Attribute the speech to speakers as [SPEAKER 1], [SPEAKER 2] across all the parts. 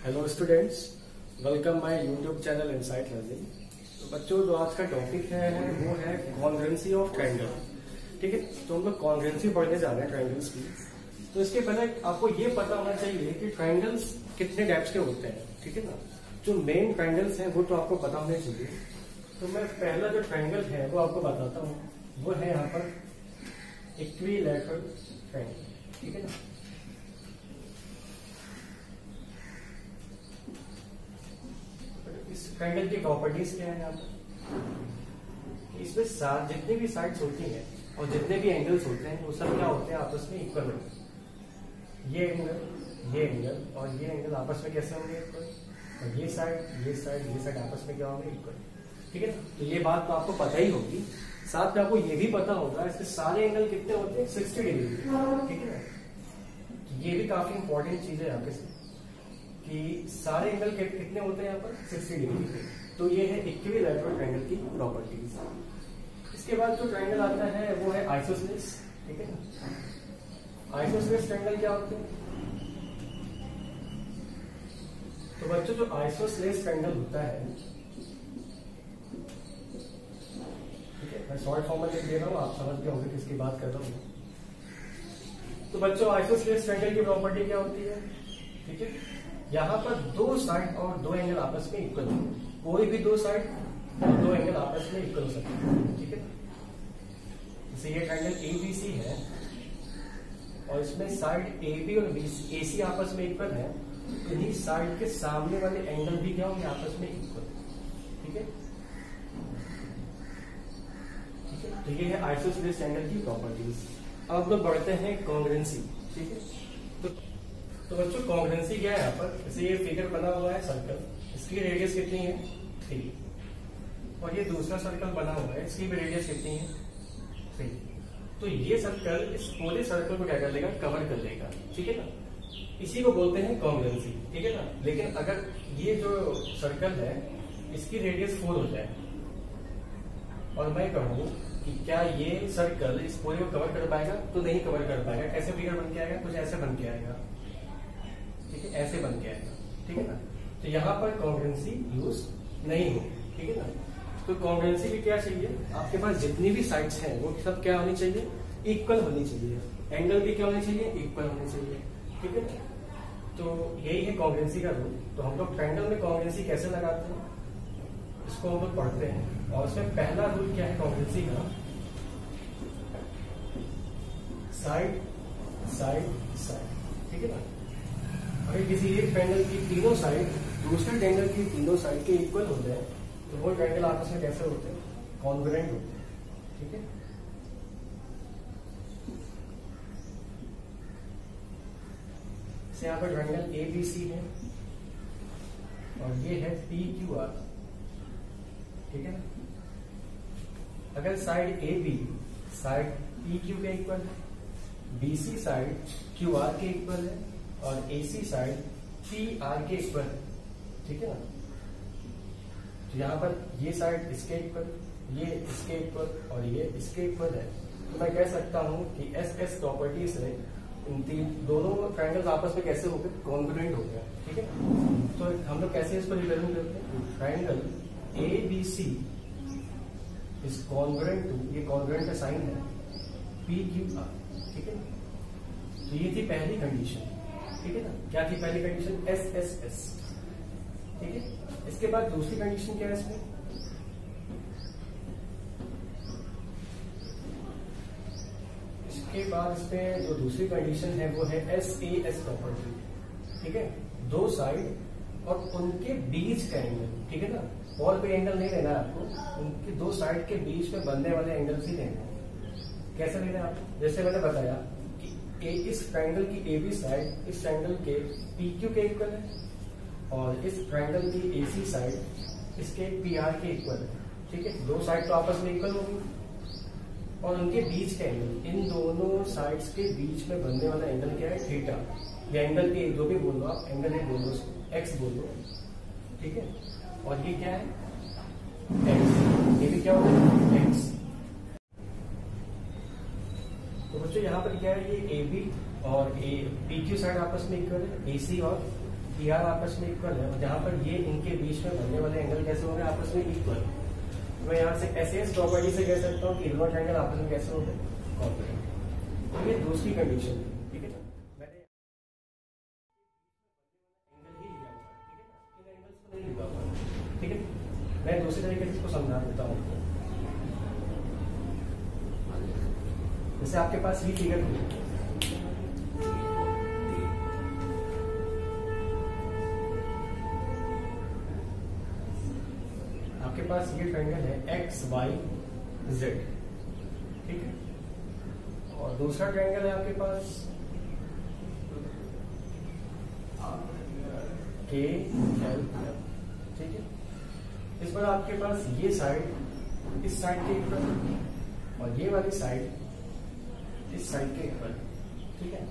[SPEAKER 1] Hello students, welcome my YouTube channel insight learning. तो बच्चों, जो आज का टॉपिक है वो है कॉन्ग्रुएंसी ऑफ ट्रायंगल। ठीक है, तो हम लोग कॉन्ग्रुएंसी पढ़ने जा रहे हैं ट्रायंगल्स की। तो इसके पहले आपको ये पता होना चाहिए कि ट्रायंगल्स कितने टाइप्स के होते हैं। ठीक है ना, जो मेन ट्रायंगल्स हैं वो तो आपको पता होने चाहिए। तो मैं पहला जो ट्रायंगल है वो आपको बताता हूँ। वो है यहाँ पर इक्विलैटरल ट्रायंगल। ठीक है ना, इस ट्रायंगल की प्रॉपर्टीज क्या है यहाँ पर? इसमें जितनी भी साइड्स होती हैं और जितने भी एंगल्स होते हैं वो सब क्या होते हैं, आपस में इक्वल होते हैं। ये एंगल और ये एंगल आपस में कैसे होंगे इक्वल, और ये साइड आपस में क्या होंगे इक्वल। ठीक है ना, तो ये बात तो आपको पता ही होगी। साथ में आपको ये भी पता होगा इसके सारे एंगल कितने होते हैं, 60 डिग्री। ठीक है ना, ये भी काफी इंपॉर्टेंट चीज है यहाँ पे कि सारे एंगल कितने होते हैं यहाँ पर, 60 डिग्री। तो ये है इक्विलैटरल ट्रायंगल की प्रॉपर्टीज। इसके बाद जो ट्रायंगल आता है वो है आइसोसेलेस। ठीक है ना, आइसोसेलेस ट्रायंगल क्या होते हैं? तो बच्चों, जो आइसोसेलेस ट्रायंगल होता है, ठीक है, मैं शॉर्ट फॉर्म में लिख दे रहा हूँ, आप समझ गए होंगे किसकी बात कर रहा हूँ। तो बच्चों, आइसोसेलेस ट्रायंगल की प्रॉपर्टी क्या होती है? ठीक है, यहाँ पर दो साइड और दो एंगल आपस में इक्वल होंगे। कोई भी दो साइड और दो एंगल आपस में इक्वल हो सकते हैं। ठीक है, जैसे ये ट्रायंगल एबीसी है और इसमें साइड AB और AC आपस में इक्वल है, तो इन्हीं साइड के सामने वाले एंगल भी क्या होंगे, आपस में इक्वल। ठीक है, तो ये है आइसोसेलेस ट्रायंगल की प्रॉपर्टीज। अब लोग बढ़ते हैं कॉन्ग्रुएंसी। ठीक है, तो बच्चों, कॉन्ग्रुएंसी क्या है यहाँ पर? जैसे ये फिगर बना हुआ है सर्कल, इसकी रेडियस कितनी है 3, और ये दूसरा सर्कल बना हुआ है, इसकी भी रेडियस कितनी है 3। तो ये सर्कल इस पूरे सर्कल को क्या कर लेगा, कवर कर लेगा। ठीक है ना, इसी को बोलते हैं कॉन्ग्रुएंसी। ठीक है ना, लेकिन अगर ये जो सर्कल है इसकी रेडियस 4 हो जाए और मैं कहूँ कि क्या ये सर्कल इस पूरे को कवर कर पाएगा, तो नहीं कवर कर पाएगा। कैसे फिगर बन के आएगा, कुछ ऐसे बन के आएगा। ठीक है, ऐसे बन के आएगा। ठीक है ना, तो यहाँ पर कॉन्ग्रुएंसी यूज नहीं हो। ठीक है ना, तो कॉन्ग्रुएंसी भी क्या चाहिए, आपके पास जितनी भी साइड्स हैं वो सब क्या होनी चाहिए, इक्वल होनी चाहिए। एंगल भी क्या होने चाहिए, इक्वल होने चाहिए। ठीक है, तो यही है कॉन्ग्रुएंसी का रूल। तो हम लोग ट्रायंगल में कॉन्ग्रुएंसी कैसे लगाते हैं इसको हम लोग पढ़ते हैं। और उसमें पहला रूल क्या है कॉन्ग्रुएंसी का, साइड साइड साइड। ठीक है ना, अगर किसी एक ट्रायंगल की तीनों साइड दूसरे ट्रायंगल की तीनों साइड के इक्वल हो जाए तो वो ट्रायंगल आपस में कैसे होते हैं, कॉन्ग्रुएंट होते हैं। ठीक है, यहाँ पर ट्रायंगल ABC है और ये है PQR। ठीक है ना, अगर साइड AB साइड PQ के इक्वल है, BC साइड QR के इक्वल है और AC साइड PR के इक्वल है। ठीक है ना, तो यहाँ पर ये साइड इसके इक्वल, ये इसके इक्वल और ये इसके इक्वल है, तो मैं कह सकता हूँ कि SS प्रॉपर्टी से इन दोनों ट्रायंगल्स आपस में कैसे हो गए, कॉन्ग्रुएंट हो गए। ठीक है, तो हम लोग कैसे इसको रिप्रेजेंट करते हैं, triangle ABC is congruent to, ये कॉन्ग्रुएंट का साइन है, PQR। ठीक है, तो ये थी पहली कंडीशन। ठीक है ना, क्या थी पहली कंडीशन, SSS। ठीक है, इसके बाद दूसरी कंडीशन क्या है इसमें, इसके बाद इसमें जो दूसरी कंडीशन है वो है SAS प्रॉपर्टी। ठीक है, दो साइड और उनके बीच का एंगल। ठीक है ना, और कोई एंगल नहीं लेना है आपको, उनके दो साइड के बीच में बनने वाले एंगल्स ही लेने हैं। कैसे लेना है आपको, जैसे मैंने बताया कि इस ट्रायंगल की AB साइड इस ट्रायंगल के PQ के इक्वल है और इस ट्रायंगल की AC साइड इसके PR के इक्वल है। ठीक है, दो साइड तो आपस में इक्वल होगी और उनके बीच का एंगल, इन दोनों साइड्स के बीच में बनने वाला एंगल क्या है, थीटा। या एंगल के जो भी बोल दो आप, एंगल ए बोल दो, एक्स बोल दो। ठीक है, और ये क्या है, एक्स। ये भी क्या होगा, एक्स। तो बच्चों, यहाँ पर क्या है, ये AB और PQ साइड आपस में इक्वल है, AC और कि यार आपस में इक्वल है, और जहां पर ये इनके बीच में बनने वाले एंगल कैसे होंगे आपस में इक्वल। मैं यहाँ से एसएस प्रॉपर्टी से कह सकता हूँ कि इनवर्ट एंगल आपस में कैसे होंगे कॉन्ग्रुएंट। तो ये दूसरी कंडीशन थी, ठीक है ना। मैंने एंगल ही लिया हुआ है, ठीक है ना, इन एंगल्स को नहीं लिखा हुआ, ठीक है। मैं दूसरी तरीके से इसको समझा देता हूँ। जैसे आपके पास ये फिगर है, आपके पास ये ट्रायंगल है एक्स वाई जेड, ठीक है। और दूसरा ट्रायंगल है आपके पास के एल, ठीक है। इस पर आपके पास ये साइड इस साइड के इक्वल और ये वाली साइड इस साइड के इक्वल, ठीक है।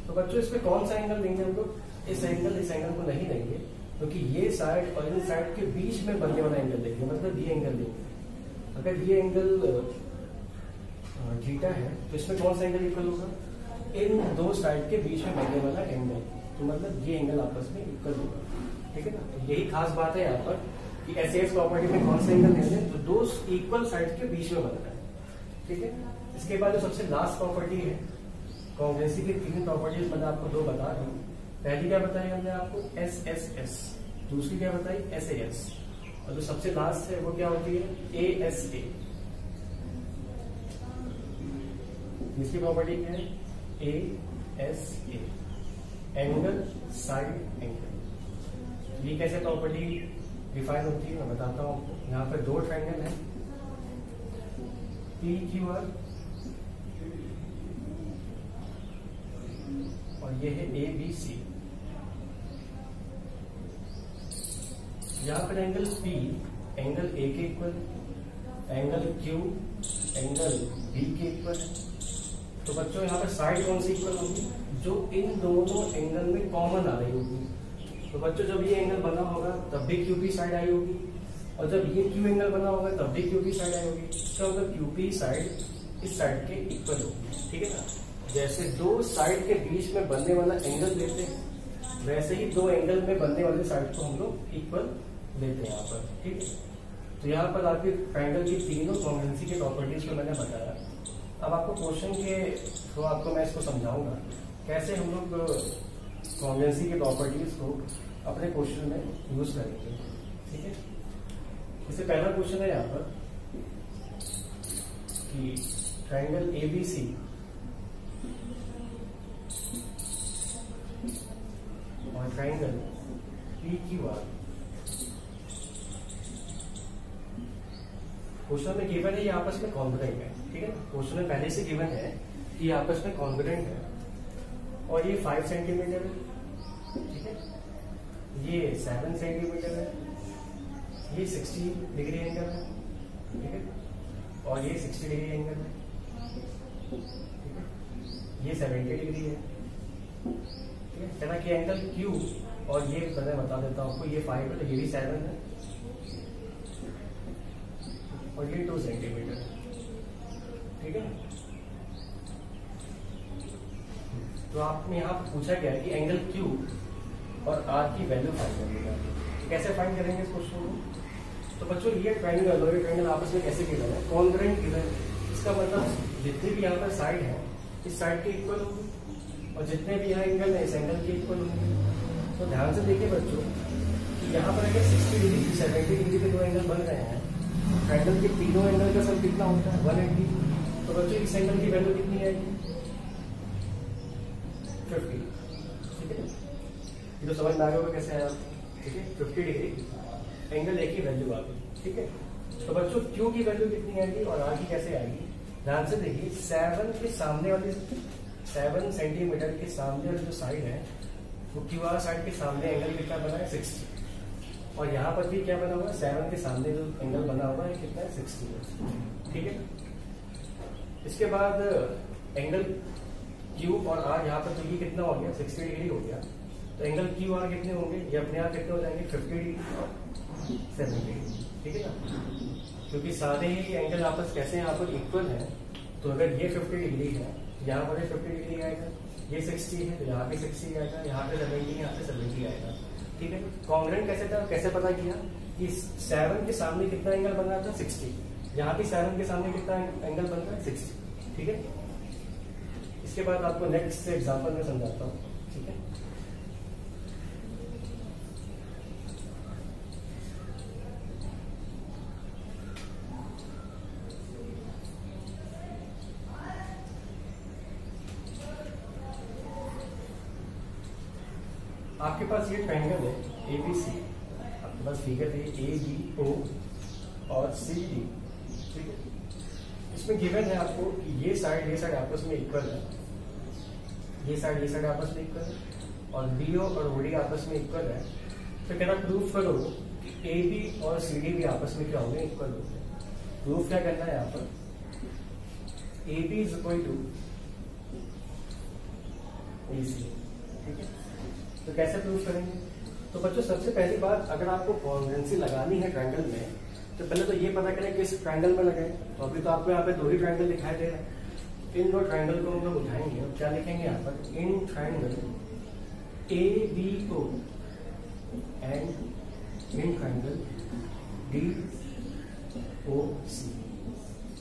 [SPEAKER 1] तो बच्चों इसमें कौन सा एंगल देंगे हम लोग? इस एंगल को नहीं देंगे, क्योंकि ये साइड और इन साइड के बीच में बनने वाला एंगल देंगे, मतलब ये एंगल देंगे। अगर ये एंगल थीटा है तो इसमें कौन सा एंगल इक्वल होगा? इन दो साइड के बीच में बनने वाला एंगल, तो मतलब ये एंगल आपस में इक्वल होगा, ठीक है ना। तो यही खास बात है यहाँ पर कि एसएस प्रॉपर्टी में कौन सा एंगल देंगे तो दो इक्वल साइड के बीच में बन रहा है, ठीक है। इसके बाद जो सबसे लास्ट प्रॉपर्टी है, कॉन्ग्रुएंसी की तीन प्रॉपर्टीज मैंने आपको दो बता दी। पहली क्या बताई हमने आपको? एस एस एस, दूसरी क्या बताई? एस ए एस, और जो सबसे लास्ट है वो क्या होती है? A S A. इसकी प्रॉपर्टी क्या है? A S A, angle side angle. ये कैसे प्रॉपर्टी डिफाइन होती है मैं बताता हूँ आपको। यहाँ पर दो ट्रायंगल है पी क्यू आर और ये है ए बी सी। यहाँ पर एंगल P एंगल A के equal, angle Q angle B के इक्वल है। तो बच्चों यहाँ पर साइड कौन सी इक्वल होगी? जो इन दोनों एंगल में कॉमन आ रही होगी। तो बच्चों जब ये एंगल बना होगा तब भी QP साइड आई होगी, और जब ये Q एंगल बना होगा तब भी QP साइड आई होगी। इसका मतलब QP साइड इस साइड के इक्वल होगी, ठीक है ना। जैसे दो साइड के बीच में बनने वाला एंगल लेते हैं, वैसे ही दो एंगल में बनने वाले साइड को हम लोग इक्वल लेते हैं यहाँ पर, ठीक है। तो यहाँ पर आपके ट्रायंगल की तीनों कॉन्ग्रुएंसी के प्रॉपर्टीज को मैंने बताया। अब आपको क्वेश्चन के थ्रू आपको मैं इसको समझाऊंगा कैसे हम लोग कॉन्ग्रुएंसी के प्रॉपर्टीज को अपने क्वेश्चन में यूज करेंगे, ठीक है। इससे पहला क्वेश्चन है यहाँ पर कि ट्रायंगल एबीसी और ट्रायंगल PQR, क्वेश्चन में गिवन है ये आपस में कॉन्ग्रुएंट है, ठीक है। क्वेश्चन में पहले से गिवन है कि आपस में कॉन्ग्रुएंट है, और ये 5 सेंटीमीटर है, ठीक है। ये 7 सेंटीमीटर है, ये 60 डिग्री एंगल है, ठीक है, और ये 60 डिग्री एंगल है, ठीक है। ये 70 डिग्री है, ठीक है। चला कि एंगल Q, और ये मैं बता देता हूँ आपको, ये 5 है तो ये भी 7 है, और ये 2 सेंटीमीटर है, ठीक है। तो आपने यहाँ पूछा क्या है कि एंगल Q और R की वैल्यू फाइंड करेंगे। कैसे फाइंड करेंगे इस क्वेश्चन को? तो बच्चों ये ट्रायंगल और ये ट्रायंगल आपस में कैसे गिवन है? कॉन्ग्रुएंट गिवन है। इसका मतलब जितने भी यहाँ पर साइड है इस साइड के इक्वल होंगे, और जितने भी यहाँ एंगल है इस एंगल के इक्वल होंगे। तो ध्यान से देखिए बच्चों कि यहाँ पर अगर 60 डिग्री 70 डिग्री के दो एंगल बन रहे हैं, ट्रायंगल के तीनों एंगल का सम कितना होता है? 180। तो बच्चों इस एंगल की वैल्यू कितनी आएगी? 50, ठीक है। ये तो समझ में आ गया होगा कैसे आया, ठीक है। 50 डिग्री एंगल एक ही वैल्यू आ गई, ठीक है। तो बच्चों Q की वैल्यू कितनी आएगी और R की कैसे आएगी? ध्यान से देखिए, 7 के सामने वाली 7 सेंटीमीटर के सामने वाली जो साइड है वो QR साइड के सामने एंगल कितना बना है? 60। और यहाँ पर भी क्या बना हुआ है? 7 के सामने जो एंगल बना हुआ है कितना है? 60, ठीक है। इसके बाद एंगल Q और R, यहाँ पर तो ये कितना हो गया? 60 डिग्री हो गया। तो एंगल QR कितने होंगे? ये अपने आप कितने हो जाएंगे? 50 डिग्री और 70 डिग्री, ठीक है ना। क्योंकि सारे ही एंगल आपस कैसे यहाँ पर इक्वल है, तो अगर ये 50 डिग्री है यहाँ पर 50 डिग्री आएगा, ये 60 है तो यहाँ पे 60 आएगा, यहाँ पे 70, यहाँ पे 70 आएगा। ठीक है, कॉन्ग्रेंट कैसे था, कैसे पता किया कि 7 के सामने कितना एंगल बन रहा था 60, यहाँ पे 7 के सामने कितना एंगल बन रहा है 60। ठीक है, इसके बाद आपको नेक्स्ट एग्जांपल में समझाता हूँ। ठीक है, आपके पास ये ट्रायंगल है ABC, आपके पास फिगर है ABO और CD। ठीक है, इसमें गिवन है आपको कि ये साइड आपस में इक्वल है, ये साइड आपस में इक्वल है और BO और OD आपस में इक्वल है। तो कहना प्रूफ करो कि AB और CD भी आपस में क्या होंगे, इक्वल होंगे। प्रूफ क्या करना है यहाँ पर, AB is equal to AC। ठीक है, तो कैसे प्रूफ करेंगे? तो बच्चों सबसे पहली बात, अगर आपको कॉन्ग्रुएंसी लगानी है ट्रायंगल में, तो पहले तो ये पता करें किस ट्रायंगल में लगाए। तो अभी तो आपको यहाँ पे 2 ही ट्रायंगल दिखाई दे रहा है। इन 2 ट्रायंगल को हम लोग उठाएंगे और क्या लिखेंगे यहाँ पर, in triangle ABO and in triangle DOC।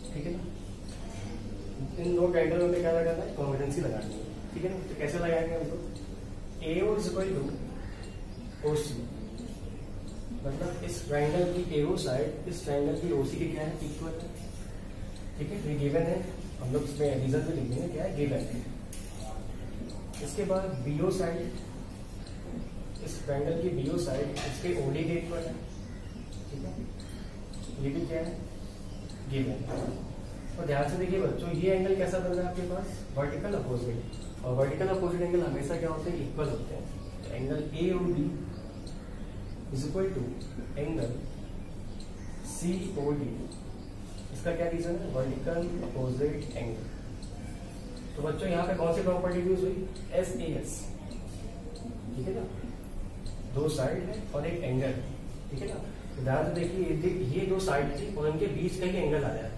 [SPEAKER 1] ठीक है ना, इन 2 ट्रायंगलों में क्या लगाना है, कॉन्ग्रुएंसी लगानी है। ठीक है ना, तो कैसे लगाएंगे हम लोग, AO is equal to OC, मतलब इस ट्रायंगल की AO साइड इस ट्रायंगल की OC की क्या है, इक्वल है। ठीक है, ये गिवन है, हम लोग इसमें रीजन भी लिख देंगे, क्या है, गिवन है। इसके बाद BO साइड, इस ट्रायंगल की BO साइड इसके OD के इक्वल है। ठीक है, ये भी क्या है, गिवन है। और ध्यान से देखिए बच्चों, ये एंगल कैसा बन रहा है आपके पास, वर्टिकल अपोजिट, और वर्टिकल अपोजिट एंगल हमेशा क्या होते हैं, इक्वल होते हैं। तो angle AOD is equal to angle COD, इसका क्या रीजन है, वर्टिकल अपोजिट एंगल। तो बच्चों यहाँ पे कौन सी प्रॉपर्टी यूज हुई, SAS। ठीक है ना, 2 साइड है और एक एंगल। ठीक है ना, ध्यान से देखिए, ये 2 साइड थी और उनके बीच का ही एंगल आया।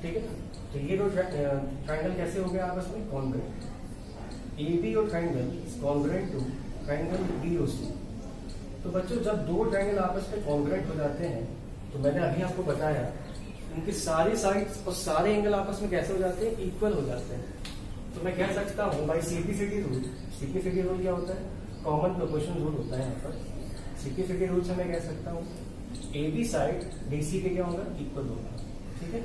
[SPEAKER 1] ठीक है ना, तो ये 2 ट्रायंगल कैसे हो गया आपस में, कॉन्ग्रुएंट। AB और triangle is congruent to triangle DOC। तो बच्चों जब 2 ट्रायंगल आपस में कॉन्ग्रुएंट हो जाते हैं, तो मैंने अभी आपको बताया उनकी सारी साइड्स और सारे एंगल आपस में कैसे हो जाते हैं, इक्वल हो जाते हैं। तो मैं कह सकता हूँ भाई CPCD रूल। CPCD रूल क्या होता है, कॉमन प्रोपोर्शन रूल होता है यहाँ पर। CPCD रूल से मैं कह सकता हूँ AB साइड DC के क्या होगा, इक्वल होगा। ठीक है,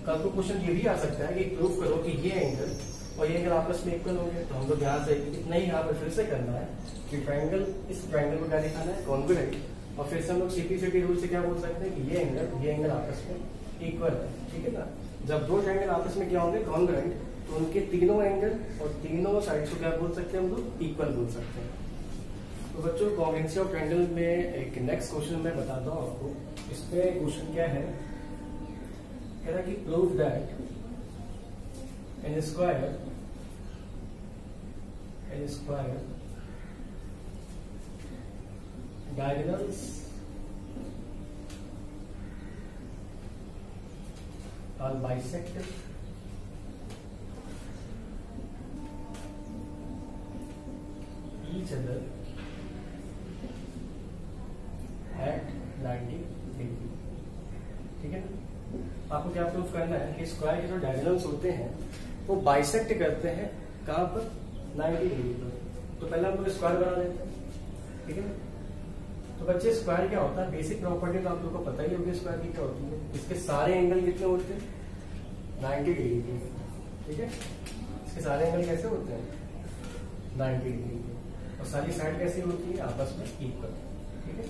[SPEAKER 1] कल को क्वेश्चन ये भी आ सकता है कि प्रूफ करो कि ये एंगल और ये एंगल आपस में इक्वल होंगे। तो हम लोग यहाँ से इतना ही यहाँ पर फिर से करना है कि ट्रायंगल, इस ट्रायंगल को क्या दिखाना है, कॉन्ग्रुएंट। और फिर से हम लोग CPCD रूल से क्या बोल सकते हैं कि ये एंगल आपस में इक्वल है। ठीक है ना, जब 2 ट्रायंगल आपस में क्या होंगे, कॉन्ग्रुएंट, तो उनके तीनों एंगल और तीनों साइड्स को क्या बोल सकते हैं हम लोग, इक्वल बोल सकते हैं। तो बच्चों कॉन्ग्रुएंसी ऑफ ट्रायंगल में एक नेक्स्ट क्वेश्चन मैं बताता हूँ आपको। इसमें क्वेश्चन क्या है, कह रहा कि prove that in square diagonals are bisected each other at 90 degree। ठीक है ना, आपको क्या प्रूफ करना है कि स्क्वायर के जो डायगोनल्स होते हैं वो बाइसेक्ट करते हैं कहां पर, 90 डिग्री पर। तो पहले हम लोग स्क्वायर बना लेते हैं। ठीक है ना, तो बच्चे स्क्वायर क्या होता है, बेसिक प्रॉपर्टी तो आप लोगों को पता ही होगी स्क्वायर की क्या होती है। इसके सारे एंगल कितने होते हैं, 90 डिग्री के। ठीक है, इसके सारे एंगल कैसे होते हैं, 90 डिग्री के, और सारी साइड कैसी होती है, आपस में इक्वल। ठीक है,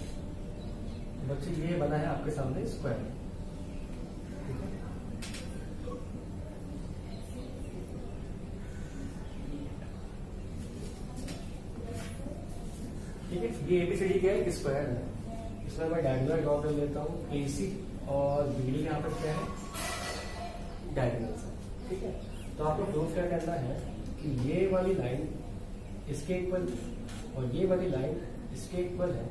[SPEAKER 1] तो बच्चे ये बना है आपके सामने स्क्वायर। ठीक है, ये ABCD क्या है, एक स्क्वायर है। इसमें मैं डायगोनल ड्रॉ कर लेता हूँ, AC और BD यहाँ पर क्या है, डायगोनल्स है। ठीक है, तो आपको प्रूफ क्या करना है कि ये वाली लाइन इसके इक्वल और ये वाली लाइन इसके इक्वल है,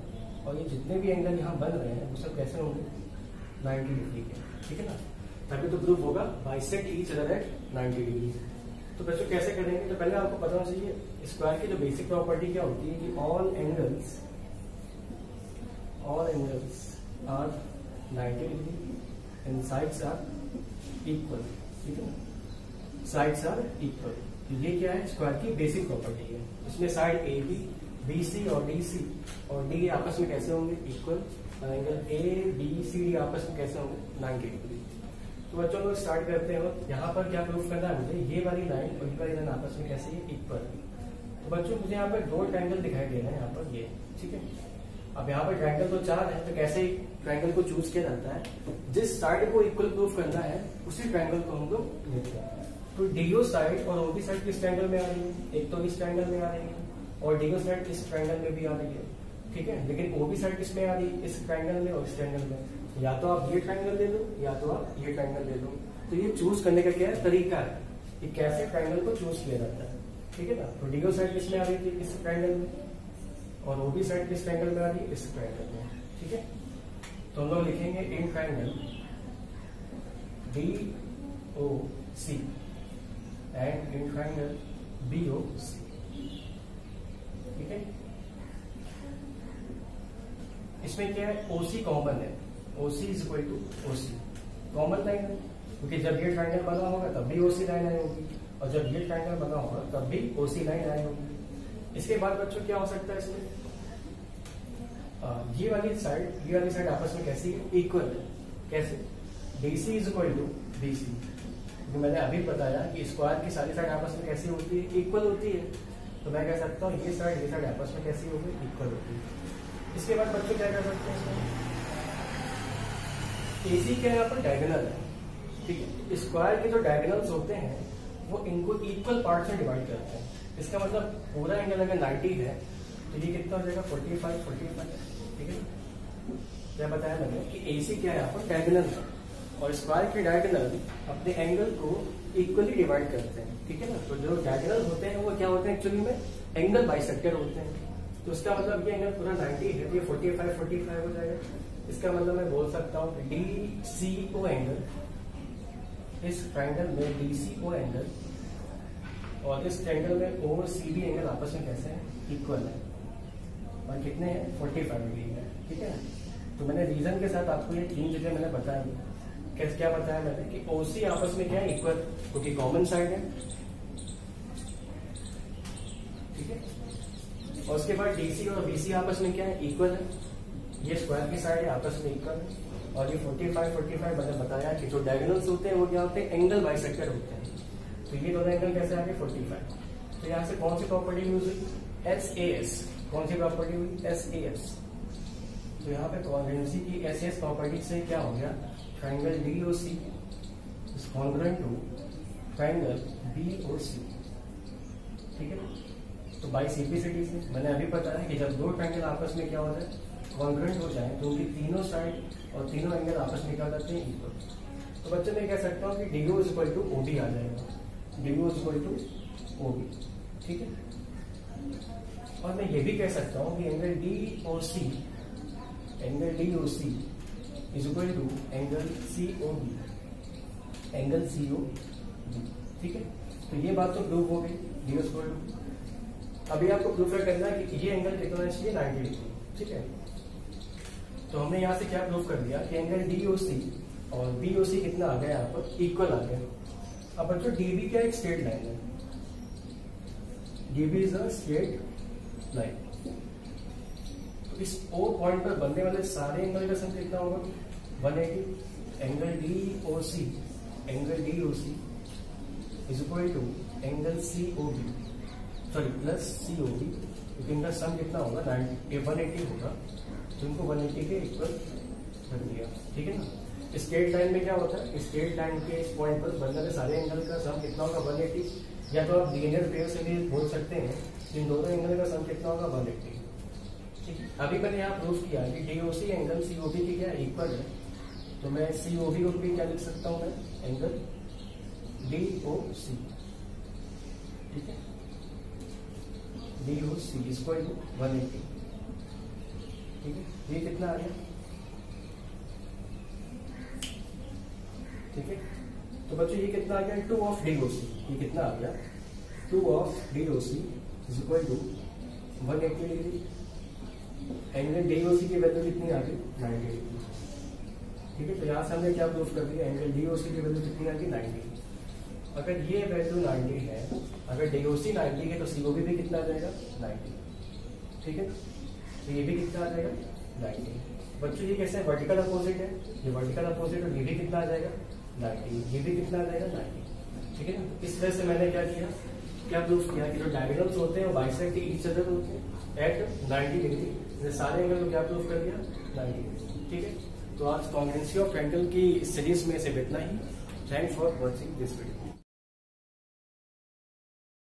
[SPEAKER 1] और ये जितने भी एंगल यहाँ बन रहे हैं वो सब कैसे होंगे, 90 डिग्री के। ठीक है ना, तभी तो प्रूफ होगा bisect each other at 90 degree. तो बच्चों कैसे करेंगे, तो पहले आपको पता होना चाहिए स्क्वायर की जो बेसिक प्रॉपर्टी क्या होती है कि all angles are 90 degree and sides are equal. ठीक है ना, साइड्स आर इक्वल। ये क्या है, स्क्वायर की बेसिक प्रॉपर्टी है। इसमें side A B, B C और डी सी और डी आपस में कैसे होंगे, equal. Angle A B C D आपस में कैसे होंगे, 90 डिग्री। तो बच्चों लोग स्टार्ट करते हैं। यहाँ पर क्या प्रूफ करना है मुझे, ये वाली लाइन और ये वाली लाइन आपस में कैसे है, इक्वल। तो बच्चों मुझे यहाँ पर दो ट्रायंगल दिखाई दे रहे हैं, यहाँ पर ये, ठीक है। अब यहाँ पर ट्रायंगल तो 4 है, तो कैसे ट्रायंगल को चूज किया जाता है, जिस साइड को इक्वल प्रूफ करना है उसी ट्रायंगल को हम लोग लेते हैं। तो डीओ साइड और ओबी साइड किस ट्रायंगल में आ रही है, एक तो इस ट्रायंगल में आ रही है और डीओ साइड इस ट्रायंगल में भी आ रही है, ठीक है। लेकिन ओबी साइड किस में आ रही है, इस ट्रायंगल में और इस ट्रायंगल में। या तो आप ये ट्रायंगल ले लो या तो आप ये ट्रायंगल ले लो। तो ये चूज करने का क्या है, तरीका है कि कैसे ट्रायंगल को चूज किया जाता है, ठीक है ना। तो डीओ साइड किस में आ रही थी, इस ट्रायंगल में, और ओबी साइड किस ट्रायंगल में आ रही है, इस ट्रायंगल में, ठीक है। तो हम लोग लिखेंगे in triangle D O C and in triangle B O C, ठीक है। इसमें क्या है, ओसी कॉमन है, OC is equal to OC, common line है, क्योंकि जब ये ट्रायंगल बना होगा तब भी ओसी लाइन आई होगी और जब ये ट्रायंगल बना होगा तब भी ओसी लाइन आई होगी। इसके बाद बच्चों क्या हो सकता है इसमें, ये वाली साइड आपस में कैसी है, इक्वल है। कैसे, DC is equal to BC, क्योंकि मैंने अभी बताया कि स्क्वायर की सारी साइड आपस में कैसी होती है, इक्वल होती है। तो मैं कह सकता हूँ ये साइड आपस में कैसी होगी, इक्वल होगी। इसके बाद बच्चों क्या कर सकते हैं इसमें, एसी क्या यहाँ पर डायगोनल है, ठीक है। स्क्वायर के जो डायगोनल्स होते हैं वो इनको इक्वल पार्ट में डिवाइड करते हैं। इसका मतलब पूरा एंगल अगर 90 है तो ये कितना हो जाएगा, 45, ठीक है। क्या बताया मैंने कि एसी क्या है यहाँ पर डायगोनल है और स्क्वायर के डायगोनल अपने एंगल को इक्वली डिवाइड करते हैं, ठीक है ना। तो जो डायगोनल होते हैं वो क्या होते हैं, एक्चुअली में एंगल बाइसेक्टर होते हैं। तो इसका मतलब ये एंगल पूरा 90 है, ये 45 हो जाएगा। इसका मतलब मैं बोल सकता हूँ डी सी ओ एंगल, इस ट्रायंगल में डी सी ओ एंगल और इस ट्रायंगल में ओ सी बी एंगल आपस में कैसे है, इक्वल है और कितने हैं, 45 डिग्री है, ठीक है। तो मैंने रीजन के साथ आपको ये 3 चीजें मैंने बताई। कैसे, क्या बताया मैंने कि ओसी आपस में क्या है, इक्वल, क्योंकि कॉमन साइड है, ठीक है। और उसके बाद डीसी और बीसी आपस में क्या है, इक्वल है। ये स्क्वायर की साइड है, आपस में इक्वल है। और ये 45 मैंने बताया कि जो डायगोनल्स होते हैं वो क्या होते हैं, एंगल बाइसेक्टर होते हैं। तो ये दोनों एंगल कैसे आ गए, 45। तो यहाँ से कौन सी प्रॉपर्टी यूज हुई, SAS। कौन सी प्रॉपर्टी हुई, SAS। तो यहाँ पे कॉन्ग्रुएंसी की SAS प्रॉपर्टी से क्या हो गया, triangle DOC is congruent to triangle BOC, ठीक है। तो बाई सिंप्लिसिटी से मैंने अभी बताया कि जब दो ट्रायंगल आपस में क्या हो जाए, कॉन्ग्रुएंट हो जाए, तो उनकी तीनों साइड और तीनों एंगल आपस में क्या हो जाते हैं, इक्वल। तो बच्चे मैं कह सकता हूँ कि DO is equal to OB आ जाएगा, DO is equal to OB, ठीक है। और मैं ये भी कह सकता हूँ कि angle DOC is equal to angle COB, ठीक है। तो ये बात तो प्रूव हो गई, DO इज इक्वल टू। अभी आपको प्रूफ करना है कि ये एंगल कितना है, 90 डिग्री, ठीक है। तो हमने यहाँ से क्या प्रूफ कर दिया कि एंगल DOC और BOC कितना आ गया, यहाँ पर इक्वल आ गया। अब बच्चों DB क्या एक स्ट्रेट लाइन है, DB is a straight line. तो इस O पॉइंट पर बनने वाले सारे एंगल का सम कितना होगा, 180। Angle DOC is equal to angle COB, sorry plus COB, क्योंकि इनका सम कितना होगा, 180 होगा। तो इनको 180 के इक्वल कर दिया, ठीक है ना। स्ट्रेट लाइन में क्या होता है, स्ट्रेट लाइन के इस पॉइंट पर बनने वाले सारे एंगल का सम कितना होगा, 180। या तो आप लीनियर पेयर से भी बोल सकते हैं इन दोनों एंगल का सम कितना होगा, 180, ठीक है। अभी मैंने यहाँ प्रूफ किया कि DOC एंगल COB की क्या इक्वल है। तो मैं COB को भी क्या लिख सकता हूँ, मैं एंगल DOC, ठीक है। DOC इज इक्वल टू 180, ठीक है। ये कितना आ गया, ठीक है। तो बच्चों ये कितना आ गया 2 ऑफ DOC, ये कितना आ गया 2 of DOC is equal to 180 degree. Angle DOC की वैल्यू कितनी आ गई 90 डिग्री। ठीक है, तो यहाँ से हमने क्या प्रूफ कर दिया, एंगल DOC की वैल्यू कितनी आ गई 90। अगर ये वैल्यू 90 है, अगर DOC 90 है तो COB भी कितना आ जाएगा 90। ठीक है, तो ये भी कितना आ जाएगा 90। बच्चों ये कैसे वर्टिकल अपोजिट है, ये वर्टिकल अपोजिट और ये भी कितना आ जाएगा 90, ये भी कितना आ जाएगा 90। ठीक है, इस वजह से मैंने क्या प्रूफ किया कि जो डायगोनल्स होते हैं वो बाइसेक्ट ईच अदर होते हैं एट 90 डिग्री। सारे एंगल को क्या प्रूफ कर दिया 90 डिग्री। ठीक है, तो आज कॉन्ग्रुएंसी ऑफ एंगल की सीरीज में से इतना ही। Thanks for watching this video.